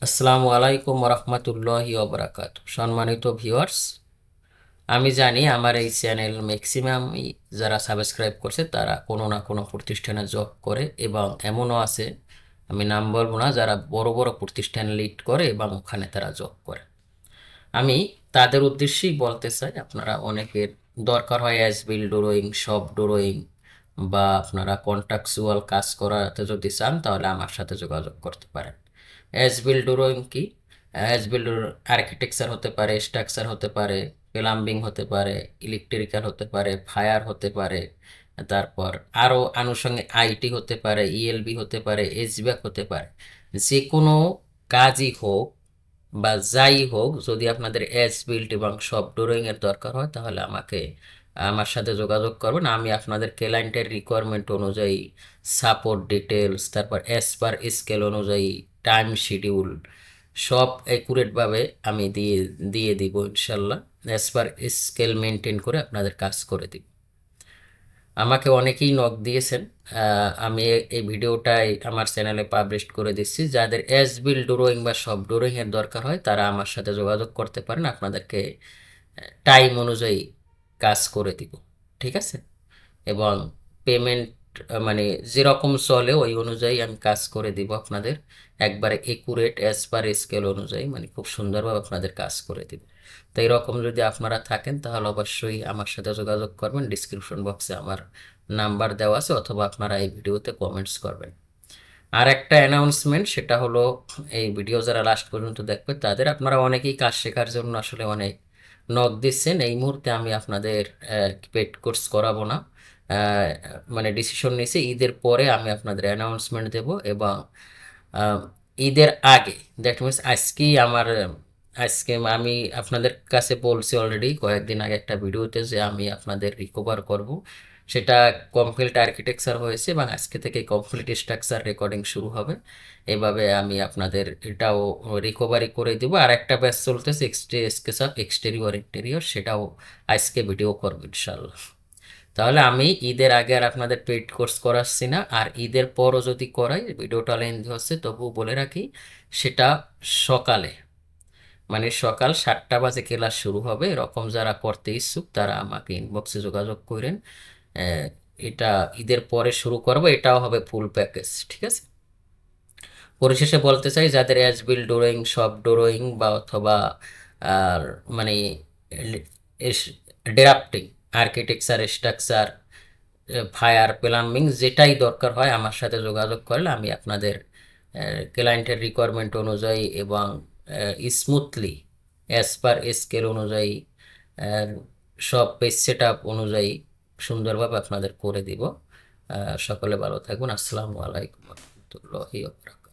আসসালামু আলাইকুম রহমতুল্লাহি ওবরাকাতু। সম্মানিত ভিউয়ার্স, আমি জানি আমার এই চ্যানেল ম্যাক্সিমাম যারা সাবস্ক্রাইব করছে তারা কোনো না কোনো প্রতিষ্ঠানে জব করে, এবং এমনও আছে, আমি নাম বলবো না, যারা বড় বড় প্রতিষ্ঠানে লিড করে এবং ওখানে তারা জব করে। আমি তাদের উদ্দেশ্যেই বলতে চাই, আপনারা অনেকের দরকার হয় অ্যাজ বিল ড্রয়িং, শপ ড্রয়িং, বা আপনারা কন্ট্রাকচুয়াল কাজ করাতে যদি চান তাহলে আমার সাথে যোগাযোগ করতে পারেন। অ্যাজ বিল ড্রয়িং কি? অ্যাজ বিল আর্কিটেকচার হতে পারে, স্ট্রাকচার হতে পারে, প্লাম্বিং হতে পারে, ইলেকট্রিক্যাল হতে পারে, ফায়ার হতে পারে, তারপর আরও আনুষঙ্গিক আইটি হতে পারে, ইএলবি হতে পারে, এইচভ্যাক হতে পারে। যে কোনো কাজই হোক বা যাই হোক, যদি আপনাদের অ্যাজ বিল্ট এবং শপ ড্রয়িং এর দরকার হয় তাহলে আমার সাথে যোগাযোগ করবেন। আমি আপনাদের ক্লায়েন্টের রিকোয়ারমেন্ট অনুযায়ী সাপোর্ট ডিটেলস, তারপর অ্যাজ পার স্কেল অনুযায়ী টাইম শিডিউল সব অ্যাকুরেটভাবে আমি দিয়ে দিয়ে দিব ইনশাল্লাহ। অ্যাজ পার স্কেল মেনটেন করে আপনাদের কাজ করে দিব। আমাকে অনেকেই নক দিয়েছেন, আমি এই ভিডিওটাই আমার চ্যানেলে পাবলিশ করে দিচ্ছি। যাদের অ্যাজ বিল ড্রয়িং বা সব ড্রয়িং এর দরকার হয় তারা আমার সাথে যোগাযোগ করতে পারেন, আপনাদেরকে টাইম অনুযায়ী কাজ করে দিব। ঠিক আছে? এবং পেমেন্ট মানে যেরকম চলে ওই অনুযায়ী আমি কাজ করে দিব আপনাদের, একবারে একুরেট অ্যাজ পার স্কেল অনুযায়ী, মানে খুব সুন্দরভাবে আপনাদের কাজ করে দিব। তো এরকম যদি আপনারা থাকেন তাহলে অবশ্যই আমার সাথে যোগাযোগ করবেন। ডিসক্রিপশন বক্সে আমার নাম্বার দেওয়া আছে, অথবা আপনারা এই ভিডিওতে কমেন্টস করবেন। আর একটা অ্যানাউন্সমেন্ট, সেটা হলো এই ভিডিও যারা লাস্ট পর্যন্ত দেখবে তাদের, আপনারা অনেকেই কাজ শেখার জন্য আসলে অনেক নক দিচ্ছেন। এই মুহূর্তে আমি আপনাদের পেড কোর্স করাবো না। আহ, মানে ডিসিশন নিয়েছি ঈদের পরে আমি আপনাদের অ্যানাউন্সমেন্ট দেব, এবং আহ, ঈদের আগে, দ্যাট মিনস আজকে আমি আপনাদের কাছে বলছি অলরেডি কয়েকদিন আগে একটা ভিডিওতে যে আমি আপনাদের রিকভার করব। সেটা কমপ্লিট আর্কিটেকচার হয়েছে এবং আজকে থেকে কমপ্লিট স্ট্রাকচার রেকর্ডিং শুরু হবে। এভাবে আমি আপনাদের এটাও রিকভারি করে দিব। আর একটা ব্যাচ চলতেছে স্কেচ অফ এক্সটেরিয়র ইন্টেরিয়র, সেটাও আজকে ভিডিও করবো ইনশাল্লাহ। তাহলে আমি ঈদের আগে আর আপনাদের পেইড কোর্স করাচ্ছি না, আর ঈদের পরও যদি করাই, ভিডিওটা লেন্থি হচ্ছে তবুও বলে রাখি, সেটা সকালে, মানে সকাল 7টা বাজে ক্লাস শুরু হবে। এরকম যারা করতে ইচ্ছুক তারা আমাকে ইনবক্সে যোগাযোগ করেন। আহ, এটা ঈদের পরে শুরু করব, এটাও হবে ফুল প্যাকেজ। ঠিক আছে? পরিশেষে বলতে চাই, যাদের অ্যাজ বিল ড্রয়িং, শপ ড্রয়িং বা অথবা আর মানে drafting, architecture, structure, fire, plumbing যেটাই দরকার হয় আমার সাথে যোগাযোগ করলে আমি আপনাদের ক্লায়েন্টের রিকোয়ারমেন্ট অনুযায়ী এবং স্মুথলি অ্যাজ পার স্কেল অনুযায়ী, আহ, সব পেজ সেট আপ অনুযায়ী সুন্দরভাবে আপনাদের করে দিব। সকলে ভালো থাকবেন। আসসালামু আলাইকুম রহমতুল্লাহি ওয়া বারাকাতুহু।